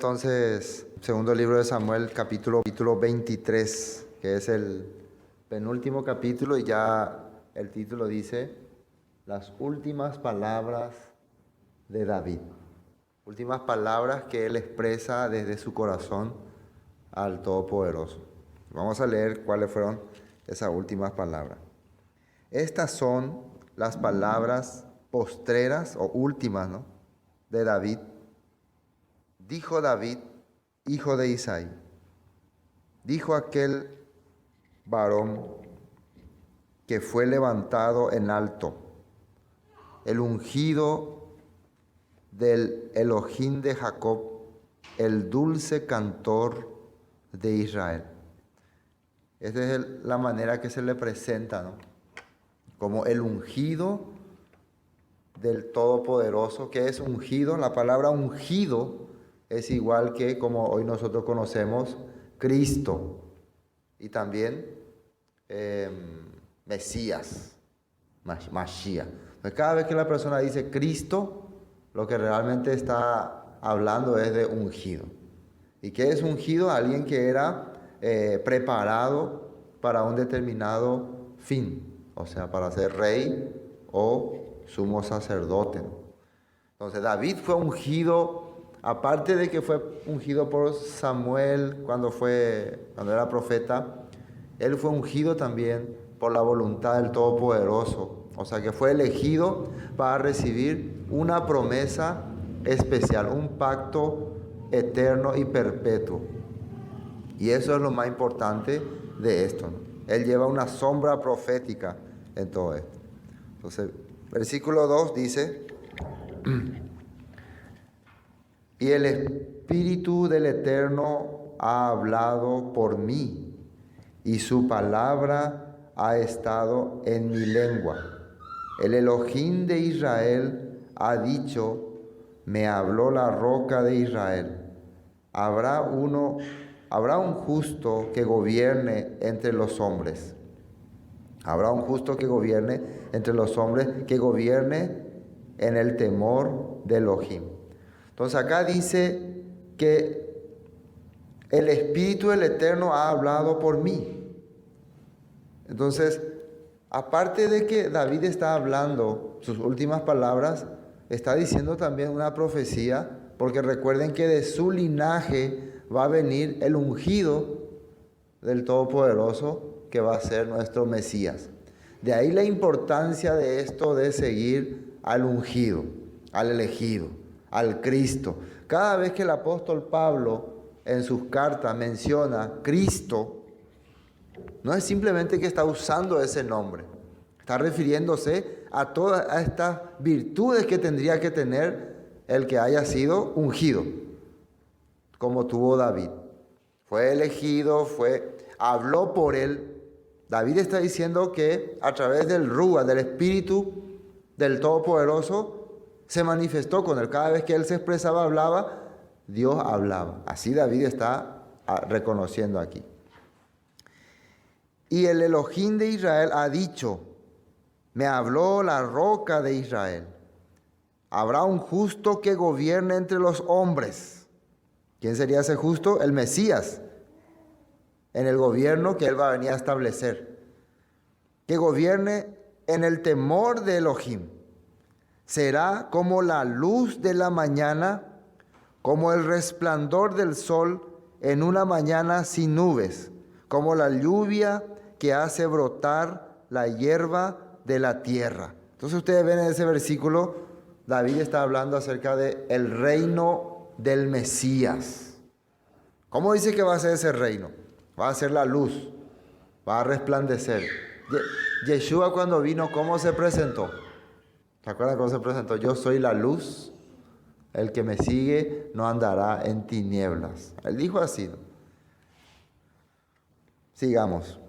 entonces segundo libro de Samuel, capítulo 23, que es el penúltimo capítulo, y ya el título dice las últimas palabras de David. Últimas palabras que él expresa desde su corazón al Todopoderoso. Vamos a leer cuáles fueron esas últimas palabras. Estas son las palabras postreras o últimas, ¿no?, de David. Dijo David, hijo de Isaí, dijo aquel varón que fue levantado en alto, el ungido del Elohim de Jacob, el dulce cantor de Israel. Esta es la manera que se le presenta, ¿no?, como el ungido del Todopoderoso. ¿Qué es ungido? La palabra ungido es igual que, como hoy nosotros conocemos, Cristo y también Mesías, Mashiach. Cada vez que la persona dice Cristo, lo que realmente está hablando es de ungido. ¿Y qué es ungido? Alguien que era preparado para un determinado fin, o sea, para ser rey o sumo sacerdote, ¿no? Entonces David fue ungido, aparte de que fue ungido por Samuel cuando era profeta, él fue ungido también por la voluntad del Todopoderoso. O sea, que fue elegido para recibir una promesa especial, un pacto eterno y perpetuo. Y eso es lo más importante de esto, ¿no? Él lleva una sombra profética en todo esto. Entonces, versículo 2 dice: y el Espíritu del Eterno ha hablado por mí, y su palabra ha estado en mi lengua. El Elohim de Israel ha dicho, me habló la roca de Israel. Habrá un justo que gobierne entre los hombres. Habrá un justo que gobierne entre los hombres, que gobierne en el temor de Elohim. Entonces acá dice que el Espíritu del Eterno ha hablado por mí. Entonces, aparte de que David está hablando sus últimas palabras, está diciendo también una profecía, porque recuerden que de su linaje va a venir el ungido del Todopoderoso, que va a ser nuestro Mesías. De ahí la importancia de esto de seguir al ungido, al elegido, al Cristo. Cada vez que el apóstol Pablo en sus cartas menciona Cristo, no es simplemente que está usando ese nombre, está refiriéndose a todas estas virtudes que tendría que tener el que haya sido ungido, como tuvo David. Fue elegido, habló por él. David está diciendo que a través del Rúa, del Espíritu del Todopoderoso, se manifestó con él. Cada vez que él se expresaba, hablaba, Dios hablaba. Así David está reconociendo aquí. Y el Elohim de Israel ha dicho, me habló la roca de Israel. Habrá un justo que gobierne entre los hombres. ¿Quién sería ese justo? El Mesías, en el gobierno que él va a venir a establecer. Que gobierne en el temor de Elohim. Será como la luz de la mañana, como el resplandor del sol en una mañana sin nubes, como la lluvia que hace brotar la hierba de la tierra. Entonces ustedes ven en ese versículo, David está hablando acerca del reino del Mesías. ¿Cómo dice que va a ser ese reino? Va a ser la luz, va a resplandecer. Yeshua cuando vino, ¿cómo se presentó? ¿Se acuerdan cómo se presentó? Yo soy la luz, el que me sigue no andará en tinieblas. Él dijo así, ¿no? Sigamos.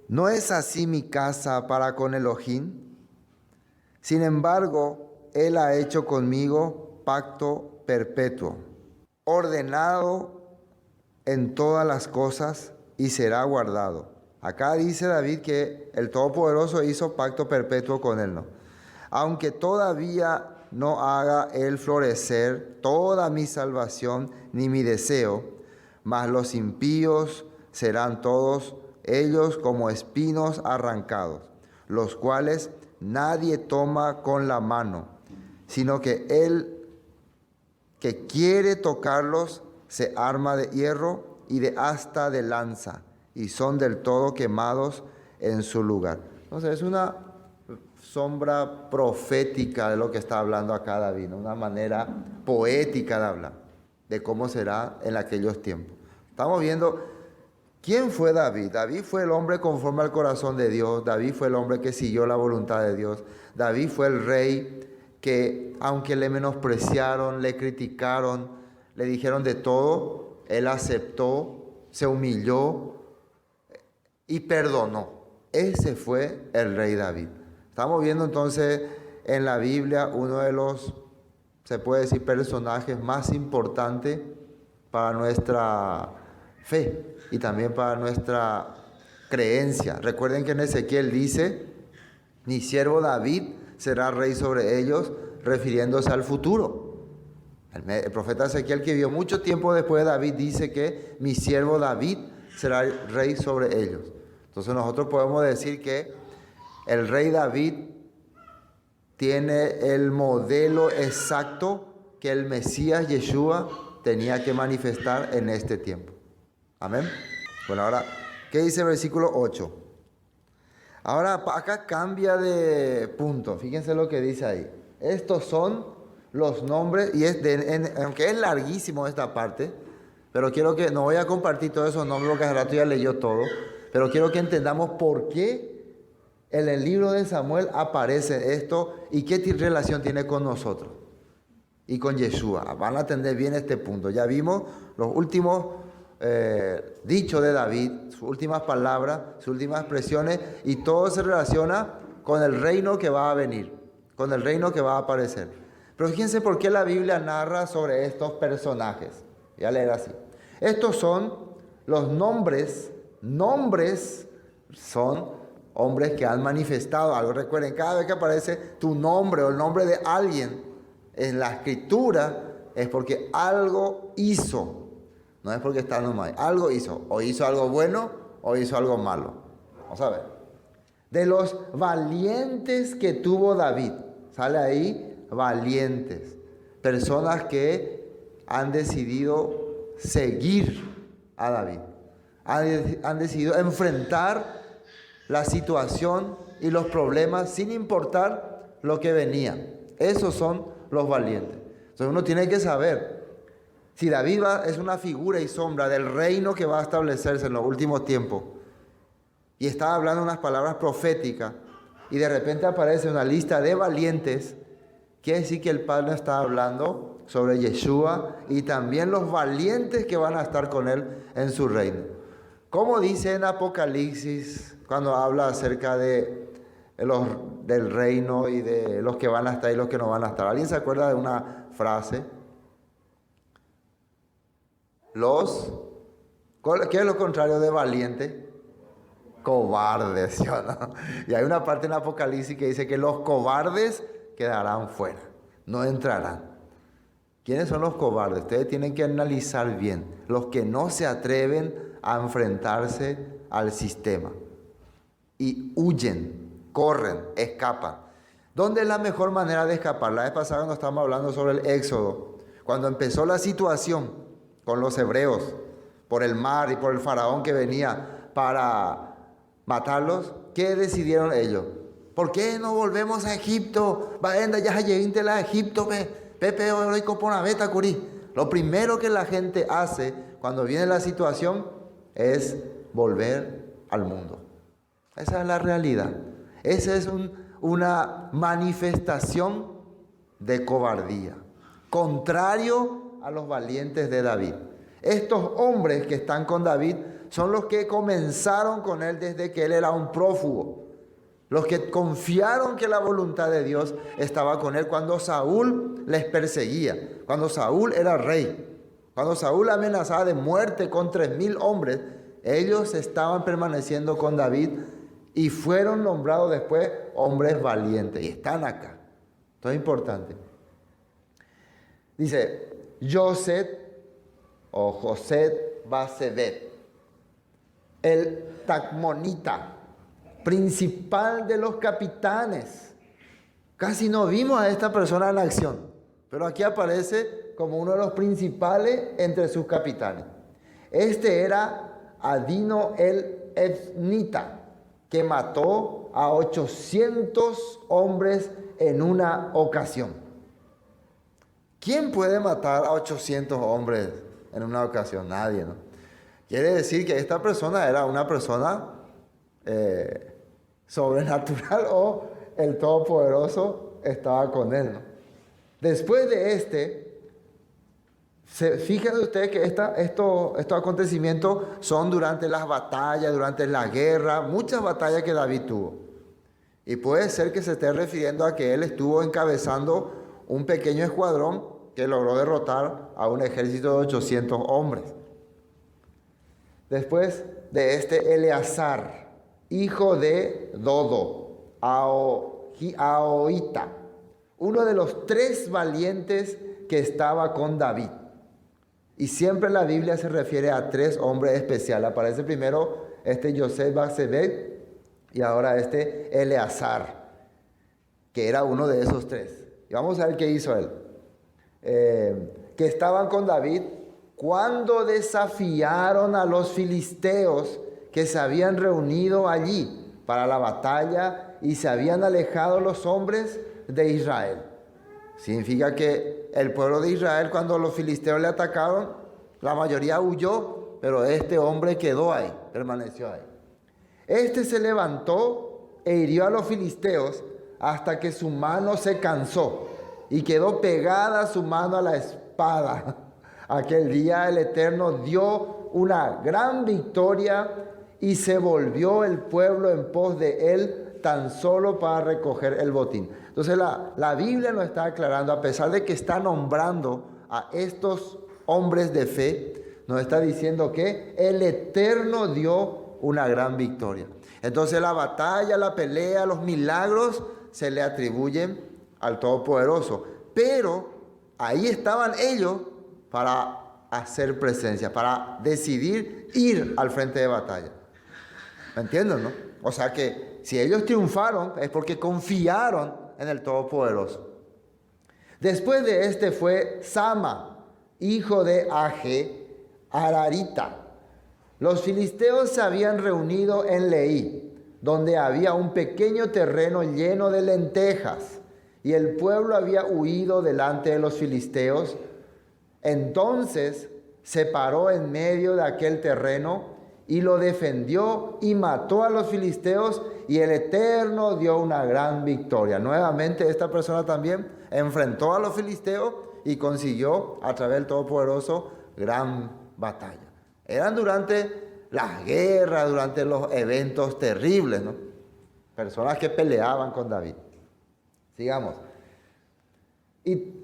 ¿No es así mi casa para con Elohim? Sin embargo, Él ha hecho conmigo pacto perpetuo, ordenado en todas las cosas y será guardado. Acá dice David que el Todopoderoso hizo pacto perpetuo con él, ¿no? Aunque todavía no haga él florecer toda mi salvación ni mi deseo, mas los impíos serán todos ellos como espinos arrancados, los cuales nadie toma con la mano, sino que él que quiere tocarlos se arma de hierro y de asta de lanza, y son del todo quemados en su lugar. Entonces es una sombra profética de lo que está hablando acá David, ¿no? Una manera poética de hablar de cómo será en aquellos tiempos. Estamos viendo quién fue David. David fue el hombre conforme al corazón de Dios. David fue el hombre que siguió la voluntad de Dios. David fue el rey que, aunque le menospreciaron, le criticaron, le dijeron de todo, él aceptó, se humilló y perdonó. Ese fue el rey David. Estamos viendo entonces en la Biblia uno de los, se puede decir, personajes más importantes para nuestra fe y también para nuestra creencia. Recuerden que en Ezequiel dice, mi siervo David será rey sobre ellos, refiriéndose al futuro. El profeta Ezequiel, que vivió mucho tiempo después de David, dice que mi siervo David será rey sobre ellos. Entonces nosotros podemos decir que el rey David tiene el modelo exacto que el Mesías Yeshua tenía que manifestar en este tiempo. Amén. Bueno, ahora, ¿qué dice el versículo 8? Ahora acá cambia de punto. Fíjense lo que dice ahí. Estos son los nombres, y aunque es larguísimo esta parte, pero quiero que, no voy a compartir todos esos nombres porque hace rato ya leyó todo, pero quiero que entendamos por qué en el libro de Samuel aparece esto y qué relación tiene con nosotros y con Yeshua. Van a entender bien este punto. Ya vimos los últimos dichos de David, sus últimas palabras, sus últimas expresiones, y todo se relaciona con el reino que va a venir, con el reino que va a aparecer. Pero fíjense por qué la Biblia narra sobre estos personajes. Voy a leer así. Estos son los nombres son hombres que han manifestado algo. Recuerden, cada vez que aparece tu nombre o el nombre de alguien en la escritura, es porque algo hizo. No es porque está nomás. Algo hizo. O hizo algo bueno o hizo algo malo. Vamos a ver. De los valientes que tuvo David. Sale ahí valientes. Personas que han decidido seguir a David. Han decidido enfrentar la situación y los problemas sin importar lo que venía. Esos son los valientes. Entonces uno tiene que saber, si David es una figura y sombra del reino que va a establecerse en los últimos tiempos, y está hablando unas palabras proféticas, y de repente aparece una lista de valientes, quiere decir que el Padre está hablando sobre Yeshua y también los valientes que van a estar con él en su reino. Como dice en Apocalipsis, cuando habla acerca de del reino y de los que van a estar y los que no van a estar. ¿Alguien se acuerda de una frase? ¿Qué es lo contrario de valiente? Cobardes, ¿sí o no? Y hay una parte en Apocalipsis que dice que los cobardes quedarán fuera, no entrarán. ¿Quiénes son los cobardes? Ustedes tienen que analizar bien. Los que no se atreven a enfrentarse al sistema y huyen, corren, escapan. ¿Dónde es la mejor manera de escapar? La vez pasada cuando estábamos hablando sobre el Éxodo, cuando empezó la situación con los hebreos por el mar y por el faraón que venía para matarlos, ¿qué decidieron ellos? ¿Por qué no volvemos a Egipto? A Egipto, Lo primero que la gente hace cuando viene la situación es volver al mundo. Esa es la realidad. Esa es una manifestación de cobardía, contrario a los valientes de David. Estos hombres que están con David son los que comenzaron con él desde que él era un prófugo. Los que confiaron que la voluntad de Dios estaba con él cuando Saúl les perseguía, cuando Saúl era rey, cuando Saúl amenazaba de muerte con 3,000 hombres, ellos estaban permaneciendo con David y fueron nombrados después hombres valientes y están acá. Esto es importante. Dice, Yoset o Joset Basebet, el tacmonita, principal de los capitanes. Casi no vimos a esta persona en acción, pero aquí aparece como uno de los principales entre sus capitanes. Este era Adino el Efnita, que mató a 800 hombres en una ocasión. ¿Quién puede matar a 800 hombres en una ocasión? Nadie, ¿no? Quiere decir que esta persona era una persona sobrenatural, o el Todopoderoso estaba con él, ¿no? Después de fíjense ustedes que estos acontecimientos son durante las batallas, durante la guerra, muchas batallas que David tuvo. Y puede ser que se esté refiriendo a que él estuvo encabezando un pequeño escuadrón que logró derrotar a un ejército de 800 hombres. Después de Eleazar, hijo de Dodo, Ahoita, uno de los 3 valientes que estaba con David. Y siempre en la Biblia se refiere a 3 hombres especiales. Aparece primero Yosef Basebet y ahora Eleazar, que era uno de esos 3. Y vamos a ver qué hizo él. Que estaban con David cuando desafiaron a los filisteos que se habían reunido allí para la batalla y se habían alejado los hombres de Israel. Significa que el pueblo de Israel, cuando los filisteos le atacaron, la mayoría huyó, pero este hombre quedó ahí, permaneció ahí. Se levantó e hirió a los filisteos hasta que su mano se cansó y quedó pegada su mano a la espada. Aquel día el Eterno dio una gran victoria y se volvió el pueblo en pos de él tan solo para recoger el botín. Entonces la Biblia nos está aclarando, a pesar de que está nombrando a estos hombres de fe, nos está diciendo que el Eterno dio una gran victoria. Entonces la batalla, la pelea, los milagros se le atribuyen al Todopoderoso. Pero ahí estaban ellos para hacer presencia, para decidir ir al frente de batalla. ¿Me entienden, no? O sea que si ellos triunfaron es porque confiaron en el Todopoderoso. Después de fue Sama, hijo de Age, Ararita. Los filisteos se habían reunido en Leí, donde había un pequeño terreno lleno de lentejas, y el pueblo había huido delante de los filisteos. Entonces se paró en medio de aquel terreno y lo defendió y mató a los filisteos, y el Eterno dio una gran victoria. Nuevamente esta persona también enfrentó a los filisteos y consiguió a través del Todopoderoso gran batalla. Eran durante las guerras, durante los eventos terribles, ¿no? Personas que peleaban con David. Sigamos. Y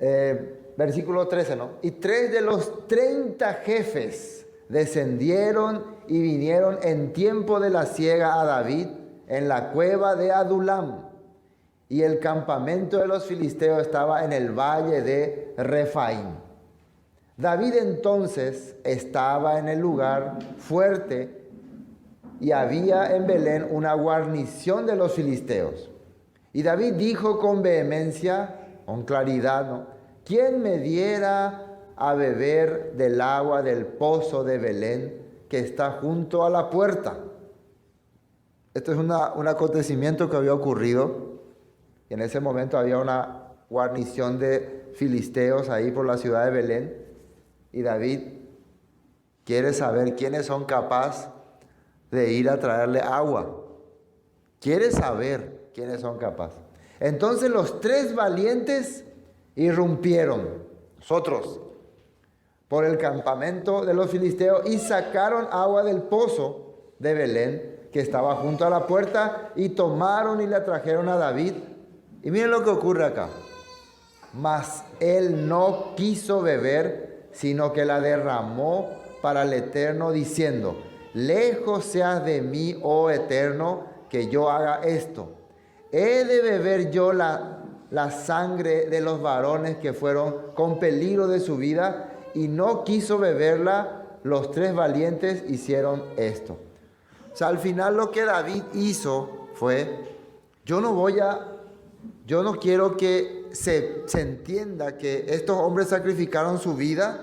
versículo 13, ¿no? Y 3 de los 30 jefes descendieron y vinieron en tiempo de la siega a David en la cueva de Adulam. Y el campamento de los filisteos estaba en el valle de Refaim. David entonces estaba en el lugar fuerte y había en Belén una guarnición de los filisteos. Y David dijo con vehemencia, con claridad, ¿no? ¿Quién me diera a beber del agua del pozo de Belén que está junto a la puerta? Esto es un acontecimiento que había ocurrido. Y en ese momento había una guarnición de filisteos ahí por la ciudad de Belén. Y David quiere saber quiénes son capaces de ir a traerle agua. Quiere saber quiénes son capaces. Entonces los 3 valientes irrumpieron, nosotros, por el campamento de los filisteos y sacaron agua del pozo de Belén que estaba junto a la puerta, y tomaron y la trajeron a David. Y miren lo que ocurre acá. Mas él no quiso beber, sino que la derramó para el Eterno, diciendo: lejos seas de mí, oh Eterno, que yo haga esto. ¿He de beber yo la la sangre de los varones que fueron con peligro de su vida y no quiso beberla. Los 3 valientes hicieron esto. O sea, al final lo que David hizo fue, yo no quiero que se entienda que estos hombres sacrificaron su vida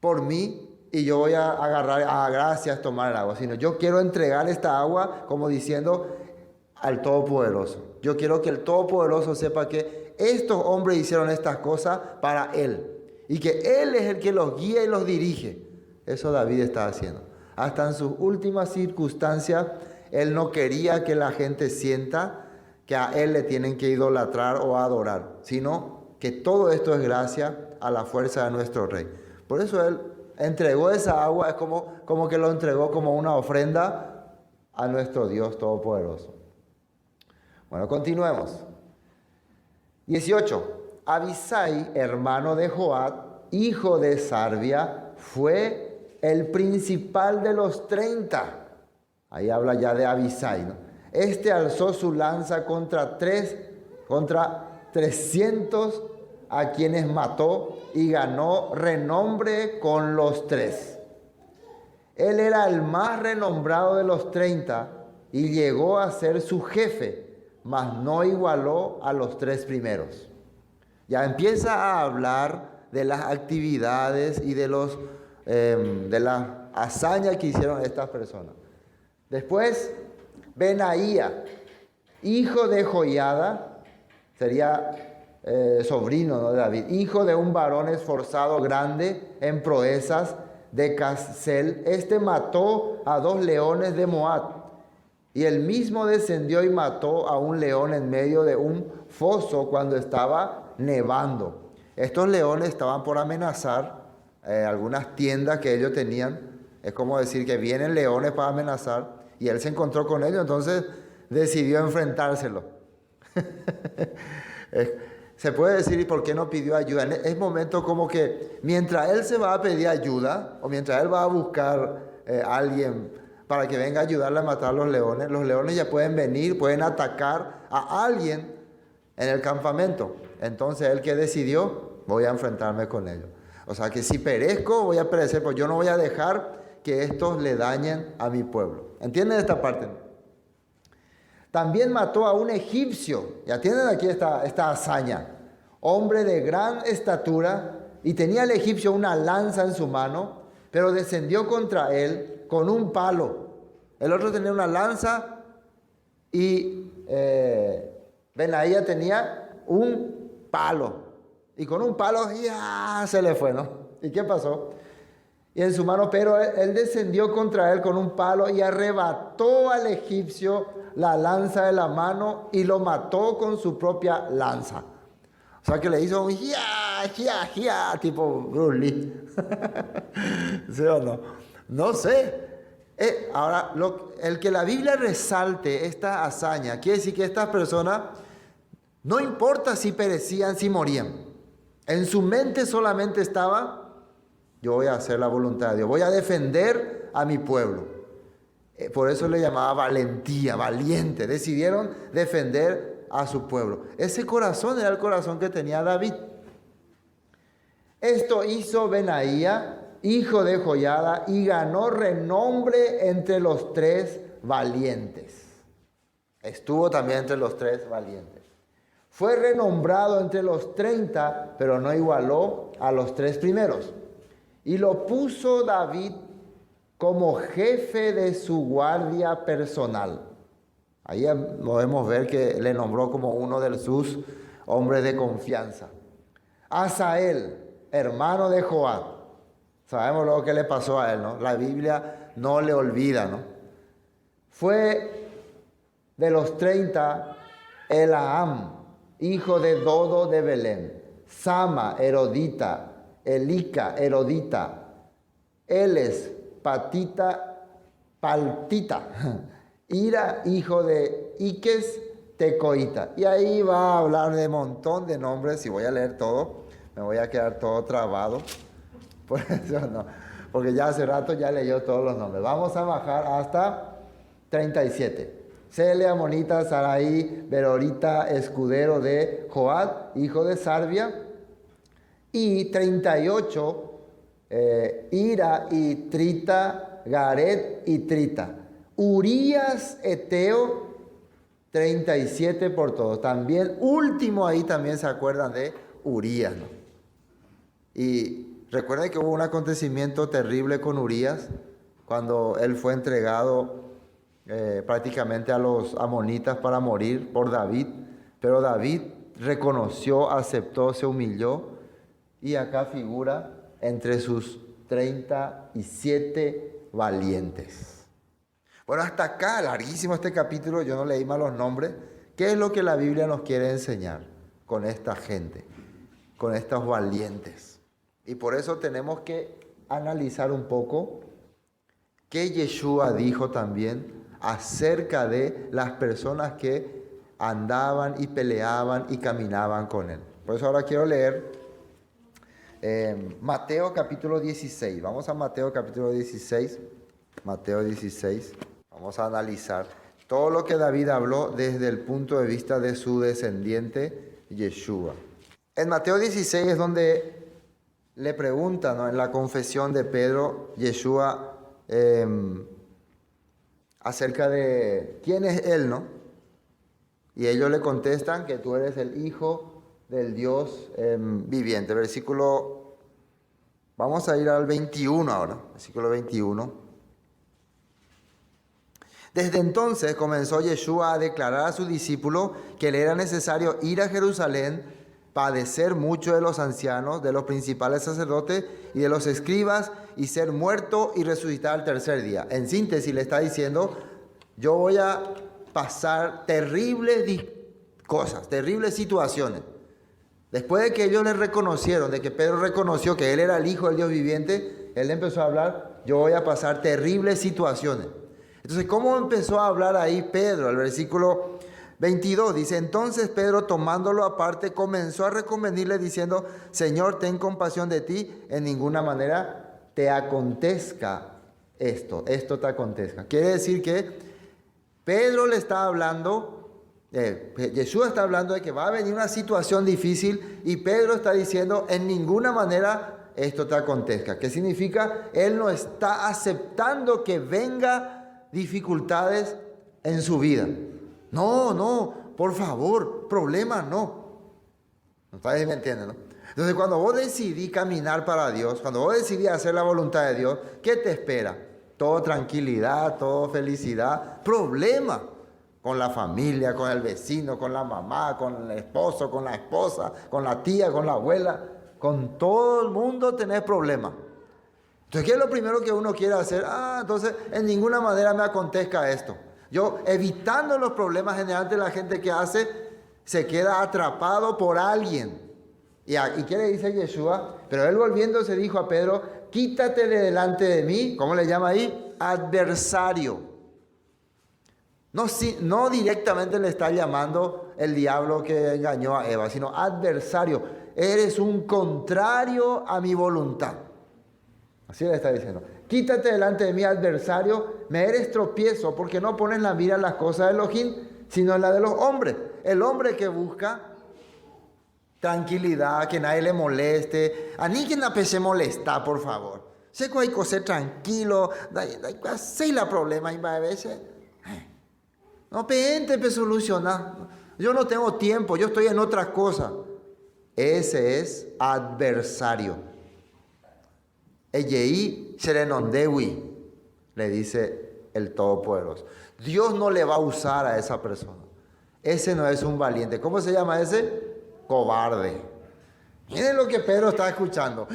por mí y yo voy a agarrar, gracias, tomar el agua, sino yo quiero entregar esta agua como diciendo al Todopoderoso. Yo quiero que el Todopoderoso sepa que estos hombres hicieron estas cosas para Él y que Él es el que los guía y los dirige. Eso David está haciendo. Hasta en sus últimas circunstancias, él no quería que la gente sienta que a él le tienen que idolatrar o adorar, sino que todo esto es gracias a la fuerza de nuestro Rey. Por eso él entregó esa agua, es como que lo entregó como una ofrenda a nuestro Dios Todopoderoso. Bueno, continuemos. 18. Abisai, hermano de Joab, hijo de Sarvia, fue el principal de los 30. Ahí habla ya de Abisai, ¿no? Este alzó su lanza contra 300 a quienes mató y ganó renombre con los 3. Él era el más renombrado de los 30 y llegó a ser su jefe, mas no igualó a los 3 primeros. Ya empieza a hablar de las actividades y de la hazaña que hicieron estas personas. Después, Benaía, hijo de Joiada, sería sobrino, ¿no?, de David, hijo de un varón esforzado grande en proezas de Casel. Este mató a 2 leones de Moab, y él mismo descendió y mató a un león en medio de un foso cuando estaba nevando. Estos leones estaban por amenazar algunas tiendas que ellos tenían. Es como decir que vienen leones para amenazar, y él se encontró con ellos, entonces decidió enfrentárselo. Se puede decir, ¿y por qué no pidió ayuda? Es momento como que mientras él se va a pedir ayuda, o mientras él va a buscar a alguien para que venga a ayudarle a matar a los leones ya pueden venir, pueden atacar a alguien en el campamento. Entonces él, que decidió, voy a enfrentarme con ellos. O sea que si perezco, voy a perecer, pues yo no voy a dejar que estos le dañen a mi pueblo. ¿Entienden esta parte? También mató a un egipcio. Ya tienen aquí esta hazaña. Hombre de gran estatura, y tenía el egipcio una lanza en su mano, pero descendió contra él con un palo. El otro tenía una lanza y Benaía tenía un palo. Y con un palo ya se le fue, ¿no? ¿Y qué pasó? Y en su mano, pero él descendió contra él con un palo y arrebató al egipcio la lanza de la mano y lo mató con su propia lanza. O sea que le hizo un tipo Bruce Lee. ¿Sí o no? No sé. Ahora, el que la Biblia resalte esta hazaña, quiere decir que estas personas, no importa si perecían, si morían. En su mente solamente estaba: yo voy a hacer la voluntad de Dios, voy a defender a mi pueblo. Por eso le llamaba valentía, valiente. Decidieron defender a su pueblo. Ese corazón era el corazón que tenía David. Esto hizo Benaía, hijo de Joiada, y ganó renombre entre los 3 valientes. Estuvo también entre los 3 valientes. Fue renombrado entre los 30, pero no igualó a los 3 primeros. Y lo puso David como jefe de su guardia personal. Ahí podemos ver que le nombró como uno de sus hombres de confianza. Asael, hermano de Joab. Sabemos lo que le pasó a él, ¿no? La Biblia no le olvida, ¿no? Fue de los 30, Elaam, hijo de Dodo de Belén, Sama, Herodita, Elica, Herodita, Eles, Paltita, Ira, hijo de Iques, Tecoita. Y ahí va a hablar de un montón de nombres. Si voy a leer todo, me voy a quedar todo trabado. Por eso no, porque ya hace rato ya leyó todos los nombres. Vamos a bajar hasta 37. Sele, amonita, Sarai, Berorita, escudero de Joab, hijo de Sarvia. Y 38, Ira y Trita, Garet y Trita. Urías, Eteo, 37 por todos. También, último ahí también se acuerdan de Urías, ¿no? Y recuerden que hubo un acontecimiento terrible con Urías, cuando él fue entregado prácticamente a los amonitas para morir por David. Pero David reconoció, aceptó, se humilló. Y acá figura entre sus 37 valientes. Bueno, hasta acá, larguísimo este capítulo, yo no leí mal los nombres. ¿Qué es lo que la Biblia nos quiere enseñar con esta gente, con estos valientes? Y por eso tenemos que analizar un poco qué Yeshua dijo también acerca de las personas que andaban y peleaban y caminaban con él. Por eso ahora quiero leer Mateo capítulo 16. Vamos a Mateo capítulo 16. Mateo 16. Vamos a analizar todo lo que David habló desde el punto de vista de su descendiente Yeshua. En Mateo 16 es donde le preguntan, ¿no?, en la confesión de Pedro, Yeshua, acerca de quién es él, ¿no? Y ellos le contestan que tú eres el Hijo del Dios viviente. Versículo, vamos a ir al 21 ahora, versículo 21. Desde entonces comenzó Yeshua a declarar a sus discípulos que le era necesario ir a Jerusalén, padecer mucho de los ancianos, de los principales sacerdotes y de los escribas, y ser muerto y resucitar al tercer día. En síntesis le está diciendo, yo voy a pasar terribles cosas, terribles situaciones. Después de que ellos le reconocieron, de que Pedro reconoció que él era el Hijo del Dios viviente, él empezó a hablar, yo voy a pasar terribles situaciones. Entonces, ¿cómo empezó a hablar ahí Pedro? El versículo 22 dice, entonces Pedro, tomándolo aparte, comenzó a reconvenirle diciendo, Señor, ten compasión de ti, en ninguna manera te acontezca esto te acontezca. Quiere decir que Pedro le está hablando, Yeshua está hablando de que va a venir una situación difícil y Pedro está diciendo, en ninguna manera esto te acontezca. ¿Qué significa? Él no está aceptando que venga dificultades en su vida. No, por favor, problemas no. ¿Ustedes me entienden, no? Entonces, cuando vos decidís caminar para Dios, cuando vos decidís hacer la voluntad de Dios, ¿qué te espera? Todo tranquilidad, todo felicidad. Problema con la familia, con el vecino, con la mamá, con el esposo, con la esposa, con la tía, con la abuela. Con todo el mundo tenés problemas. Entonces, ¿qué es lo primero que uno quiere hacer? Entonces, en ninguna manera me acontezca esto. Yo, evitando los problemas, generalmente la gente que hace, se queda atrapado por alguien. ¿Y qué le dice Yeshua? Pero él volviéndose dijo a Pedro, quítate de delante de mí. ¿Cómo le llama ahí? Adversario. No directamente le está llamando el diablo que engañó a Eva, sino adversario. Eres un contrario a mi voluntad. Así le está diciendo. Quítate delante de mí, adversario, me eres tropiezo, porque no pones la mira en las cosas de Elohim, sino en la de los hombres. El hombre que busca tranquilidad, que nadie le moleste. A ni quien se molesta, por favor. Sé que hay que ser tranquilo, sé la problema y a veces. No, pente, solucionar. Yo no tengo tiempo, yo estoy en otras cosas. Ese es adversario. Eyei Serenondewi, le dice el Todopoderoso. Dios no le va a usar a esa persona. Ese no es un valiente. ¿Cómo se llama ese? Cobarde. Miren lo que Pedro está escuchando.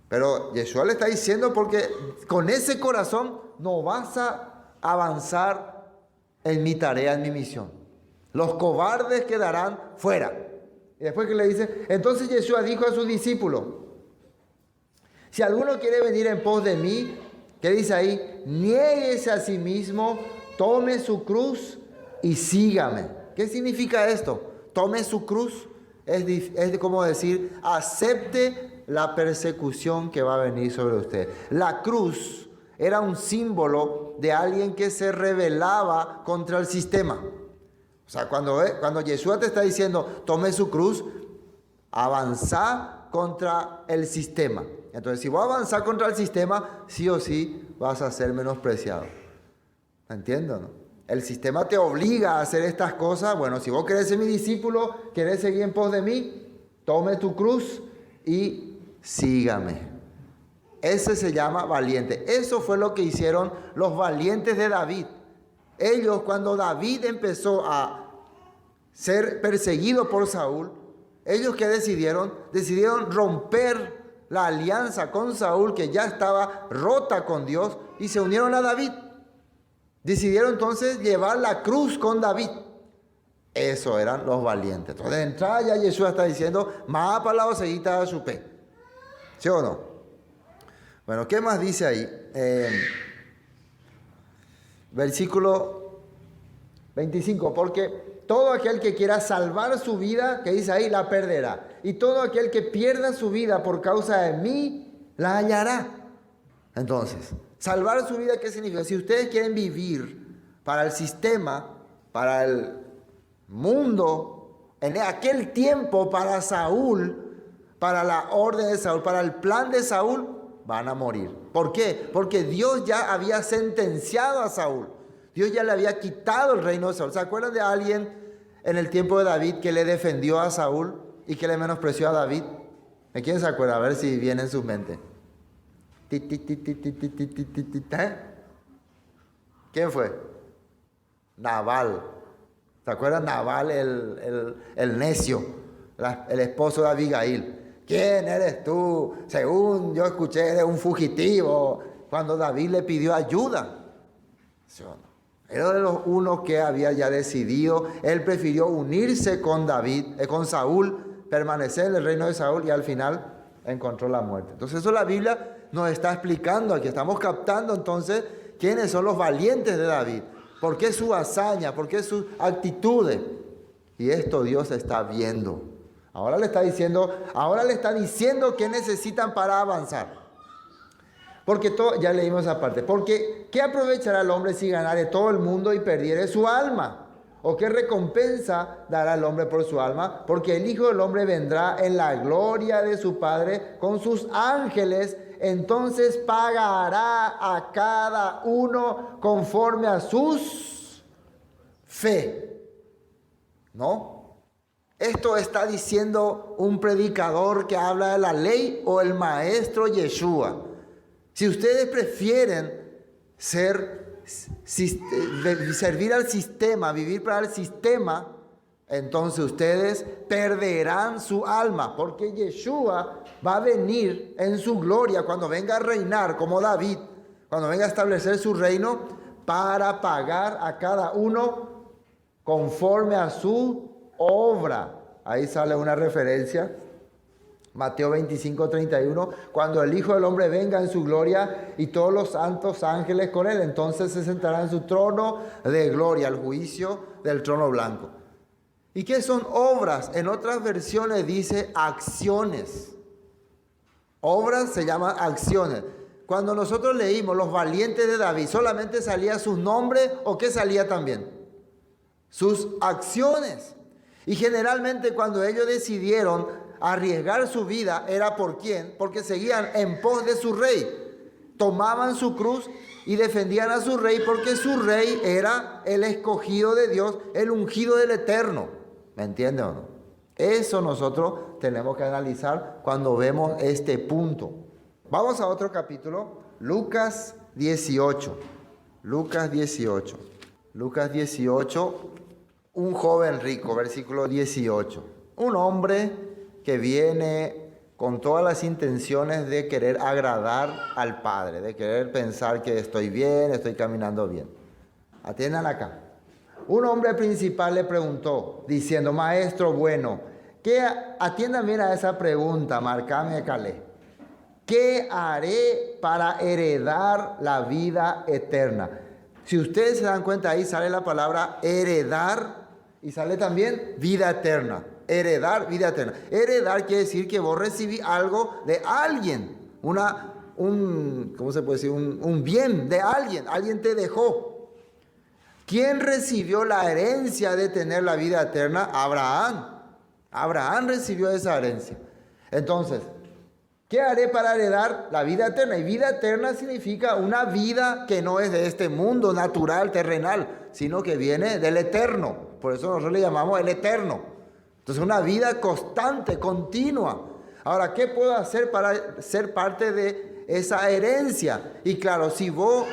Pero Yeshua le está diciendo porque con ese corazón no vas a avanzar en mi tarea, en mi misión. Los cobardes quedarán fuera. Y después que le dice, entonces Yeshua dijo a sus discípulos, si alguno quiere venir en pos de mí, ¿qué dice ahí? Niéguese a sí mismo, tome su cruz y sígame. ¿Qué significa esto? Tome su cruz. Es como decir, acepte la persecución que va a venir sobre usted. La cruz era un símbolo de alguien que se rebelaba contra el sistema. O sea, cuando Yeshua te está diciendo, tome su cruz, avanza contra el sistema. Entonces, si vos avanzás contra el sistema, sí o sí vas a ser menospreciado. ¿Entiendes, no? El sistema te obliga a hacer estas cosas. Bueno, si vos querés ser mi discípulo, querés seguir en pos de mí, tome tu cruz y sígame. Ese se llama valiente. Eso fue lo que hicieron los valientes de David. Ellos, cuando David empezó a ser perseguido por Saúl, ellos que decidieron romper la alianza con Saúl, que ya estaba rota con Dios, y se unieron a David. Decidieron entonces llevar la cruz con David. Eso eran los valientes. Entonces de entrada ya Yeshua está diciendo, más para la oseguita de su pe. ¿Sí o no? Bueno, ¿qué más dice ahí? Versículo 25, porque todo aquel que quiera salvar su vida, que dice ahí, la perderá. Y todo aquel que pierda su vida por causa de mí, la hallará. Entonces, salvar su vida, ¿qué significa? Si ustedes quieren vivir para el sistema, para el mundo, en aquel tiempo, para Saúl, para la orden de Saúl, para el plan de Saúl, van a morir. ¿Por qué? Porque Dios ya había sentenciado a Saúl. Dios ya le había quitado el reino de Saúl. ¿Se acuerdan de alguien en el tiempo de David que le defendió a Saúl y que le menospreció a David? ¿De quién se acuerda? A ver si viene en su mente. ¿Quién fue? Nabal. ¿Se acuerdan? Nabal, el necio, el esposo de Abigail. ¿Quién eres tú? Según yo escuché, eres un fugitivo. Cuando David le pidió ayuda. Era de los unos que había ya decidido. Él prefirió unirse con con Saúl, permanecer en el reino de Saúl y al final encontró la muerte. Entonces eso la Biblia nos está explicando aquí. Estamos captando entonces quiénes son los valientes de David. ¿Por qué su hazaña? ¿Por qué sus actitudes? Y esto Dios está viendo. Ahora le está diciendo qué necesitan para avanzar. Porque ya leímos esa parte. Porque ¿qué aprovechará el hombre si ganare todo el mundo y perdiere su alma? ¿O qué recompensa dará el hombre por su alma? Porque el Hijo del Hombre vendrá en la gloria de su Padre con sus ángeles. Entonces pagará a cada uno conforme a sus fe. ¿No? Esto está diciendo un predicador que habla de la ley o el maestro Yeshua. Si ustedes prefieren servir al sistema, vivir para el sistema, entonces ustedes perderán su alma, porque Yeshua va a venir en su gloria cuando venga a reinar como David, cuando venga a establecer su reino, para pagar a cada uno conforme a su obra. Ahí sale una referencia. Mateo 25:31, cuando el Hijo del Hombre venga en su gloria y todos los santos ángeles con él, entonces se sentará en su trono de gloria, al juicio del trono blanco. ¿Y qué son obras? En otras versiones dice acciones. Obras se llaman acciones. Cuando nosotros leímos los valientes de David, ¿solamente salía su nombre o qué salía también? Sus acciones. Y generalmente cuando ellos decidieron arriesgar su vida, ¿era por quién? Porque seguían en pos de su rey. Tomaban su cruz y defendían a su rey porque su rey era el escogido de Dios, el ungido del Eterno. ¿Me entiende o no? Eso nosotros tenemos que analizar cuando vemos este punto. Vamos a otro capítulo, Lucas 18. Lucas 18. Lucas 18, un joven rico, versículo 18. Un hombre que viene con todas las intenciones de querer agradar al Padre, de querer pensar que estoy bien, estoy caminando bien. Atiendan acá. Un hombre principal le preguntó, diciendo, maestro bueno, atiendan bien a esa pregunta, marcame calé. ¿Qué haré para heredar la vida eterna? Si ustedes se dan cuenta, ahí sale la palabra heredar y sale también vida eterna. Heredar vida eterna. Heredar quiere decir que vos recibís algo de alguien, una ¿cómo se puede decir? Un bien de alguien. Alguien te dejó. ¿Quién recibió la herencia de tener la vida eterna? Abraham. Abraham recibió esa herencia. Entonces, ¿qué haré para heredar la vida eterna? Y vida eterna significa una vida que no es de este mundo natural, terrenal, sino que viene del eterno. Por eso nosotros le llamamos el eterno. Entonces, una vida constante, continua. Ahora, ¿qué puedo hacer para ser parte de esa herencia? Y claro, si vos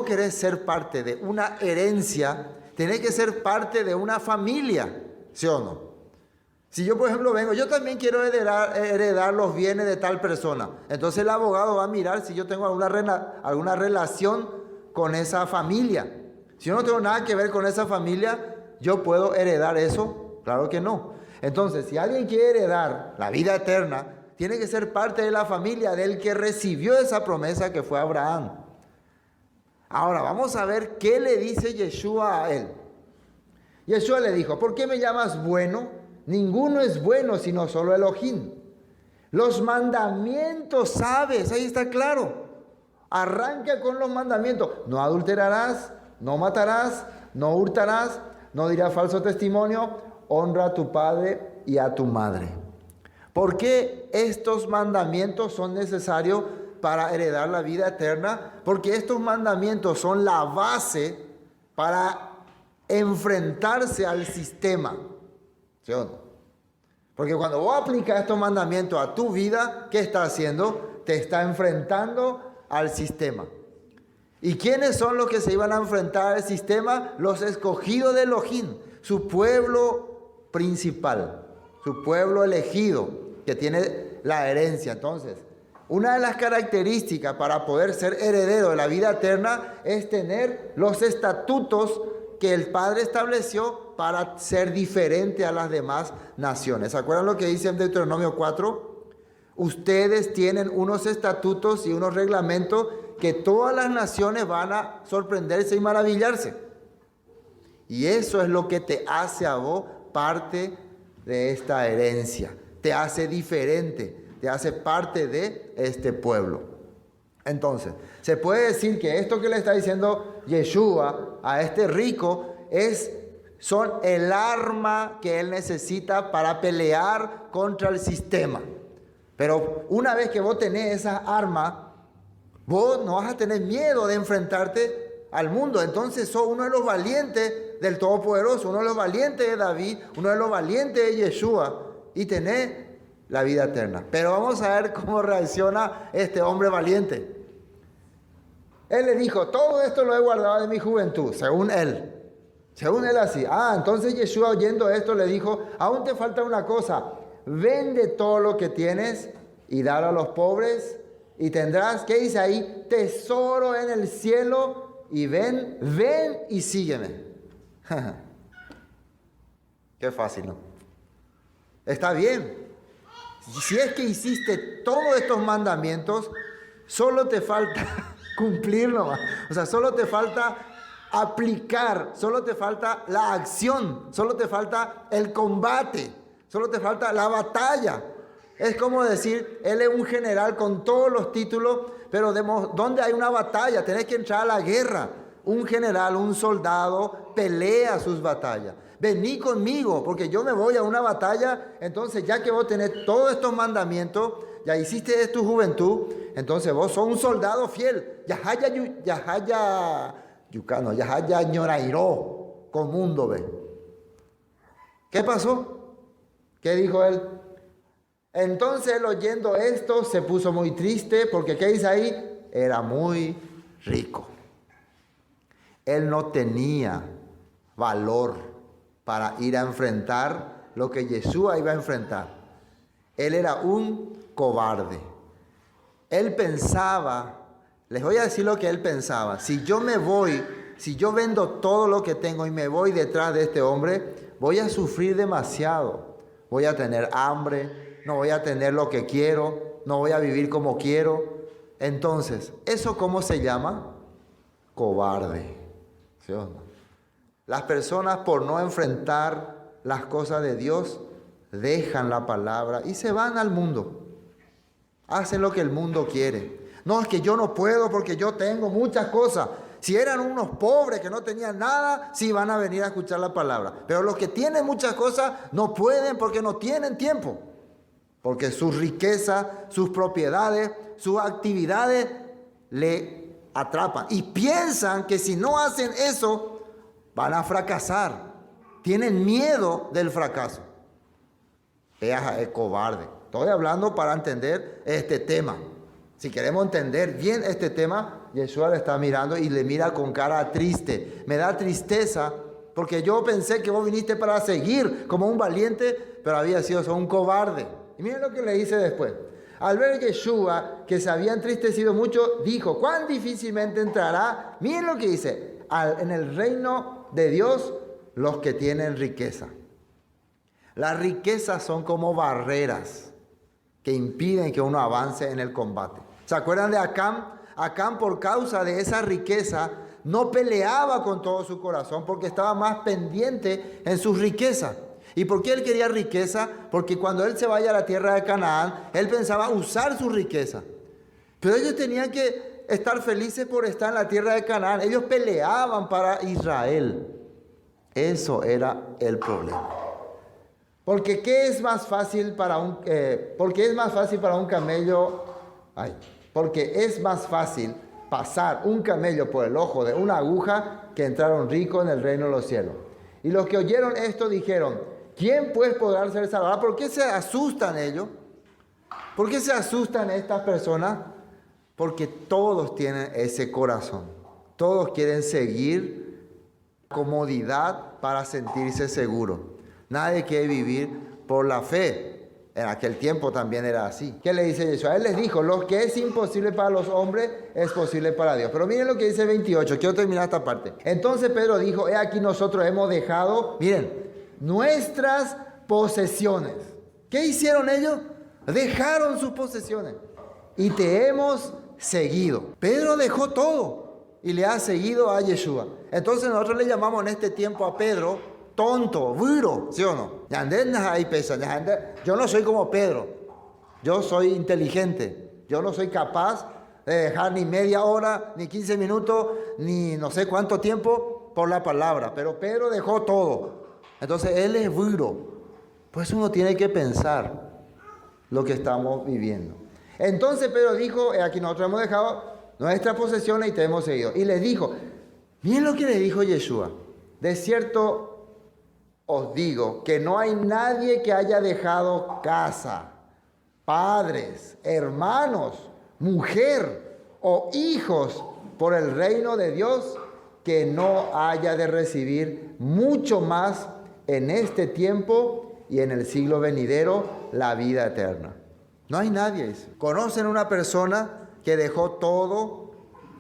querés ser parte de una herencia, tenés que ser parte de una familia, ¿sí o no? Si yo, por ejemplo, vengo, yo también quiero heredar los bienes de tal persona. Entonces el abogado va a mirar si yo tengo alguna relación con esa familia. Si yo no tengo nada que ver con esa familia, ¿yo puedo heredar eso? Claro que no. Entonces, si alguien quiere heredar la vida eterna, tiene que ser parte de la familia del que recibió esa promesa, que fue Abraham. Ahora, vamos a ver qué le dice Yeshua a él. Yeshua le dijo, ¿por qué me llamas bueno? Ninguno es bueno sino solo Elohim. Los mandamientos sabes, ahí está claro. Arranca con los mandamientos. No adulterarás, no matarás, no hurtarás, no dirás falso testimonio, honra a tu padre y a tu madre. ¿Por qué estos mandamientos son necesarios para heredar la vida eterna? Porque estos mandamientos son la base para enfrentarse al sistema. ¿Sí o no? Porque cuando vos aplicas estos mandamientos a tu vida, ¿qué está haciendo? Te está enfrentando al sistema. ¿Y quiénes son los que se iban a enfrentar al sistema? Los escogidos de Elohim, su pueblo principal, su pueblo elegido, que tiene la herencia. Entonces, una de las características para poder ser heredero de la vida eterna es tener los estatutos que el Padre estableció para ser diferente a las demás naciones. ¿Se acuerdan lo que dice en Deuteronomio 4? Ustedes tienen unos estatutos y unos reglamentos que todas las naciones van a sorprenderse y maravillarse. Y eso es lo que te hace a vos parte de esta herencia. Te hace diferente, te hace parte de este pueblo. Entonces, se puede decir que esto que le está diciendo Yeshua a este rico son el arma que él necesita para pelear contra el sistema. Pero una vez que vos tenés esa arma, vos no vas a tener miedo de enfrentarte al mundo. Entonces sos uno de los valientes del Todopoderoso, uno de los valientes de David, uno de los valientes de Yeshua, y tenés la vida eterna. Pero vamos a ver cómo reacciona este hombre valiente. Él le dijo, todo esto lo he guardado de mi juventud, según él. Según él así. Entonces Yeshua, oyendo esto, le dijo, aún te falta una cosa. Vende todo lo que tienes y dalo a los pobres y tendrás, ¿qué dice ahí? Tesoro en el cielo, y ven y sígueme. Qué fácil, ¿no? Está bien. Si es que hiciste todos estos mandamientos, solo te falta cumplir nomás. O sea, solo te falta aplicar, solo te falta la acción, solo te falta el combate, solo te falta la batalla. Es como decir, él es un general con todos los títulos, pero ¿dónde hay una batalla? Tenés que entrar a la guerra. Un general, un soldado, pelea sus batallas. Vení conmigo, porque yo me voy a una batalla. Entonces, ya que vos tenés todos estos mandamientos, ya hiciste de tu juventud, entonces vos sos un soldado fiel. Yahaya ñorairó, con mundo ve. ¿Qué pasó? ¿Qué dijo él? Entonces él, oyendo esto, se puso muy triste, porque ¿qué dice ahí? Era muy rico. Él no tenía valor para ir a enfrentar lo que Yeshua iba a enfrentar. Él era un cobarde. Él pensaba, les voy a decir lo que él pensaba. Si yo vendo todo lo que tengo y me voy detrás de este hombre, voy a sufrir demasiado. Voy a tener hambre, no voy a tener lo que quiero, no voy a vivir como quiero. Entonces, ¿eso cómo se llama? Cobarde. ¿Sí o no? Las personas, por no enfrentar las cosas de Dios, dejan la palabra y se van al mundo. Hacen lo que el mundo quiere. No, es que yo no puedo porque yo tengo muchas cosas. Si eran unos pobres que no tenían nada, sí van a venir a escuchar la palabra. Pero los que tienen muchas cosas no pueden porque no tienen tiempo. Porque sus riquezas, sus propiedades, sus actividades le atrapan. Y piensan que si no hacen eso, van a fracasar. Tienen miedo del fracaso. Vea, es cobarde. Estoy hablando para entender este tema. Si queremos entender bien este tema, Yeshua le está mirando y le mira con cara triste. Me da tristeza porque yo pensé que vos viniste para seguir como un valiente, pero había sido un cobarde. Y miren lo que le dice después. Al ver Yeshua, que se había entristecido mucho, dijo, ¿cuán difícilmente entrará? Miren lo que dice, en el reino de Dios los que tienen riqueza. Las riquezas son como barreras que impiden que uno avance en el combate. ¿Se acuerdan de Acán? Acán, por causa de esa riqueza, no peleaba con todo su corazón porque estaba más pendiente en sus riquezas. ¿Y por qué él quería riqueza? Porque cuando él se vaya a la tierra de Canaán, él pensaba usar su riqueza. Pero ellos tenían que estar felices por estar en la tierra de Canaán. Ellos peleaban para Israel. Eso era el problema. Porque ¿qué es más fácil para un porque es más fácil para un camello? Porque es más fácil pasar un camello por el ojo de una aguja que entrar un rico en el reino de los cielos. Y los que oyeron esto dijeron, ¿quién pues podrá ser salvado? ¿Por qué se asustan ellos? ¿Por qué se asustan estas personas? Porque todos tienen ese corazón. Todos quieren seguir comodidad para sentirse seguros. Nadie quiere vivir por la fe. En aquel tiempo también era así. ¿Qué le dice Yeshua? Él les dijo, lo que es imposible para los hombres es posible para Dios. Pero miren lo que dice 28. Quiero terminar esta parte. Entonces Pedro dijo, he aquí nosotros hemos dejado, miren, nuestras posesiones. ¿Qué hicieron ellos? Dejaron sus posesiones y te hemos seguido. Pedro dejó todo y le ha seguido a Yeshua. Entonces nosotros le llamamos en este tiempo a Pedro tonto, burro, ¿sí o no? Yo no soy como Pedro. Yo soy inteligente. Yo no soy capaz de dejar ni media hora, ni 15 minutos, ni no sé cuánto tiempo por la palabra. Pero Pedro dejó todo. Entonces él es burro. Pues uno tiene que pensar lo que estamos viviendo. Entonces Pedro dijo, aquí nosotros hemos dejado nuestras posesiones y te hemos seguido. Y les dijo, miren lo que le dijo Yeshua. De cierto os digo que no hay nadie que haya dejado casa, padres, hermanos, mujer o hijos por el reino de Dios que no haya de recibir mucho más en este tiempo y en el siglo venidero la vida eterna. No hay nadie. ¿Conocen una persona que dejó todo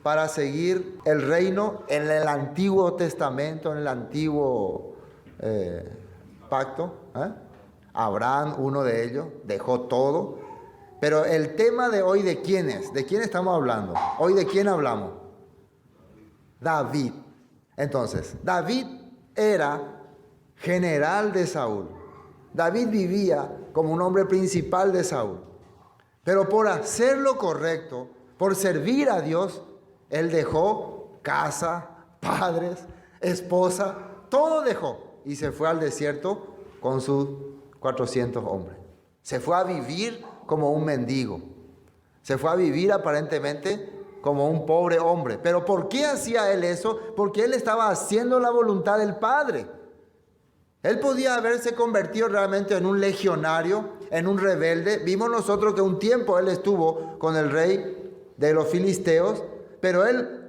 para seguir el reino en el Antiguo Testamento, en el Antiguo pacto? Abraham, uno de ellos, dejó todo. Pero el tema de hoy, ¿de quién es? ¿De quién estamos hablando? Hoy, ¿de quién hablamos? David. Entonces, David era general de Saúl. David vivía como un hombre principal de Saúl. Pero por hacer lo correcto, por servir a Dios, él dejó casa, padres, esposa, todo dejó. Y se fue al desierto con sus 400 hombres. Se fue a vivir como un mendigo. Se fue a vivir aparentemente como un pobre hombre. ¿Pero por qué hacía él eso? Porque él estaba haciendo la voluntad del Padre. Él podía haberse convertido realmente en un legionario, en un rebelde. Vimos nosotros que un tiempo él estuvo con el rey de los filisteos, pero él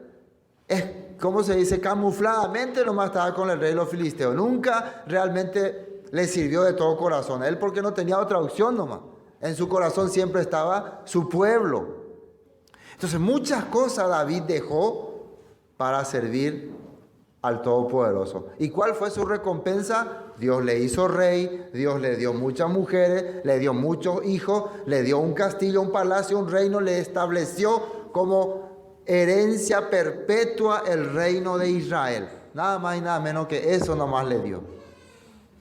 ¿cómo se dice? Camufladamente nomás estaba con el rey de los filisteos. Nunca realmente le sirvió de todo corazón. Él porque no tenía otra opción nomás. En su corazón siempre estaba su pueblo. Entonces muchas cosas David dejó para servir al Todopoderoso. ¿Y cuál fue su recompensa? Dios le hizo rey, Dios le dio muchas mujeres, le dio muchos hijos, le dio un castillo, un palacio, un reino, le estableció como herencia perpetua el reino de Israel. Nada más y nada menos que eso nomás le dio.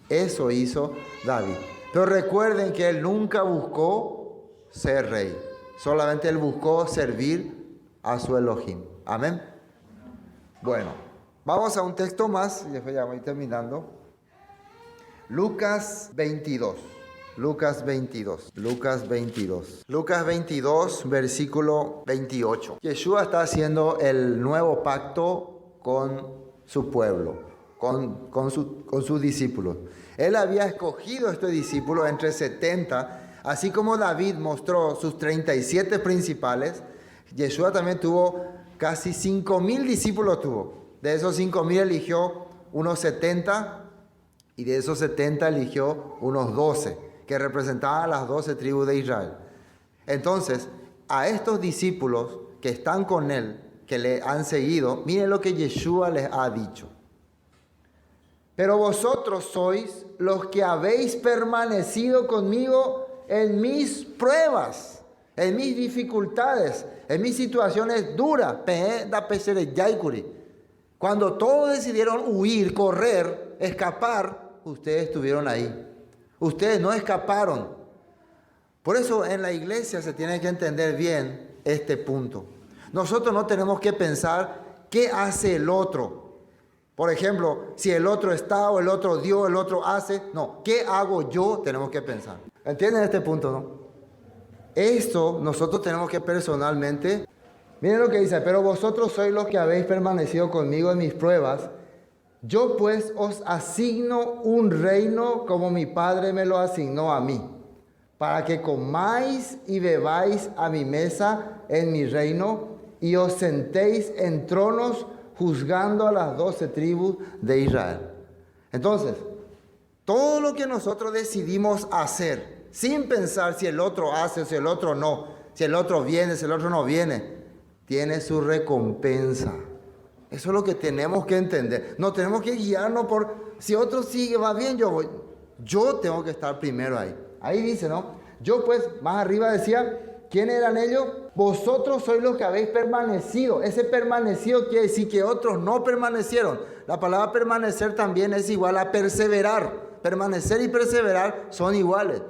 Eso hizo David. Pero recuerden que él nunca buscó ser rey. Solamente él buscó servir a su Elohim. Amén. Bueno, vamos a un texto más, ya voy terminando. Lucas 22. Lucas 22, versículo 28. Yeshua está haciendo el nuevo pacto con su pueblo, con sus discípulos. Él había escogido a estos discípulos entre 70, así como David mostró sus 37 principales. Yeshua también tuvo casi 5,000 discípulos tuvo. De esos 5,000 eligió unos 70 y de esos 70 eligió unos 12. Que representaban a las 12 tribus de Israel. Entonces, a estos discípulos que están con él, que le han seguido, miren lo que Yeshua les ha dicho. Pero vosotros sois los que habéis permanecido conmigo en mis pruebas, en mis dificultades, en mis situaciones duras. Cuando todos decidieron huir, correr, escapar, ustedes estuvieron ahí. Ustedes no escaparon. Por eso en la iglesia se tiene que entender bien este punto. Nosotros no tenemos que pensar qué hace el otro. Por ejemplo, si el otro está o el otro dio, el otro hace. No, ¿qué hago yo? Tenemos que pensar. ¿Entienden este punto, no? Esto nosotros tenemos que personalmente. Miren lo que dice, pero vosotros sois los que habéis permanecido conmigo en mis pruebas. Yo pues os asigno un reino como mi Padre me lo asignó a mí, para que comáis y bebáis a mi mesa en mi reino y os sentéis en tronos juzgando a las 12 tribus de Israel. Entonces, todo lo que nosotros decidimos hacer, sin pensar si el otro hace o si el otro no, si el otro viene, si el otro no viene, tiene su recompensa. Eso es lo que tenemos que entender. No tenemos que guiarnos por, si otro sigue, va bien, yo voy. Yo tengo que estar primero ahí. Ahí dice, ¿no? Yo pues, más arriba decía, ¿quiénes eran ellos? Vosotros sois los que habéis permanecido. Ese permanecido quiere decir que otros no permanecieron. La palabra permanecer también es igual a perseverar. Permanecer y perseverar son iguales.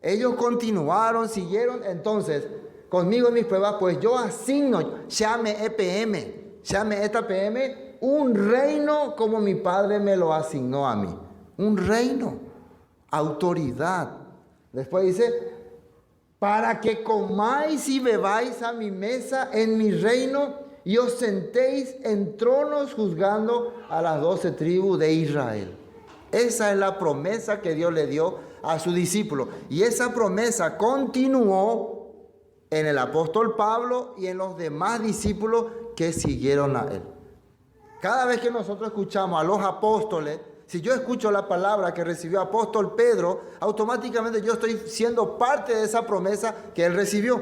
Ellos continuaron, siguieron. Entonces, conmigo en mis pruebas, pues yo asigno, llame EPM. Llame esta PM un reino como mi Padre me lo asignó a mí. Un reino, autoridad. Después dice, para que comáis y bebáis a mi mesa en mi reino y os sentéis en tronos juzgando a las 12 tribus de Israel. Esa es la promesa que Dios le dio a su discípulo. Y esa promesa continuó en el apóstol Pablo y en los demás discípulos que siguieron a él. Cada vez que nosotros escuchamos a los apóstoles, si yo escucho la palabra que recibió apóstol Pedro, automáticamente yo estoy siendo parte de esa promesa que él recibió.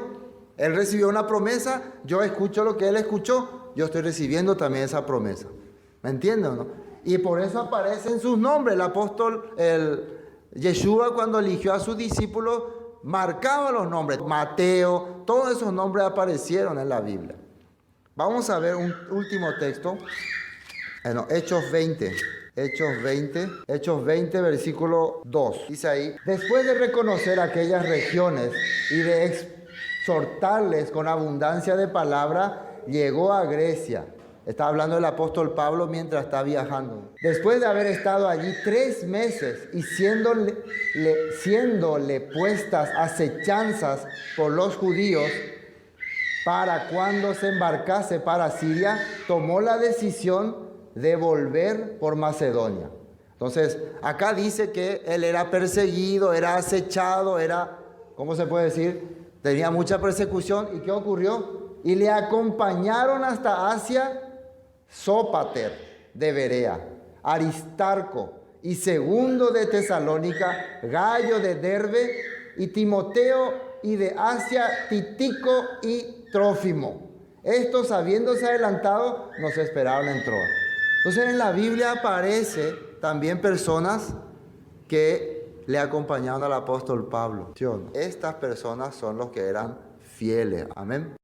Él recibió una promesa, yo escucho lo que él escuchó, yo estoy recibiendo también esa promesa. ¿Me entienden o no? Y por eso aparecen sus nombres. El apóstol, Yeshua, cuando eligió a sus discípulos, marcaba los nombres. Mateo, todos esos nombres aparecieron en la Biblia. Vamos a ver un último texto. Bueno, Hechos 20, versículo 2. Dice ahí, después de reconocer aquellas regiones y de exhortarles con abundancia de palabra, llegó a Grecia. Está hablando el apóstol Pablo mientras está viajando. Después de haber estado allí 3 meses y siéndole puestas acechanzas por los judíos, para cuando se embarcase para Siria, tomó la decisión de volver por Macedonia. Entonces, acá dice que él era perseguido, era acechado, ¿cómo se puede decir? Tenía mucha persecución. ¿Y qué ocurrió? Y le acompañaron hasta Asia Sópater de Berea, Aristarco y Segundo de Tesalónica, Gallo de Derbe y Timoteo, y de Asia Tíquico y Trófimo. Estos, habiéndose adelantado, nos esperaron en Troas. Entonces en la Biblia aparece también personas que le acompañaron al apóstol Pablo. Estas personas son los que eran fieles. Amén.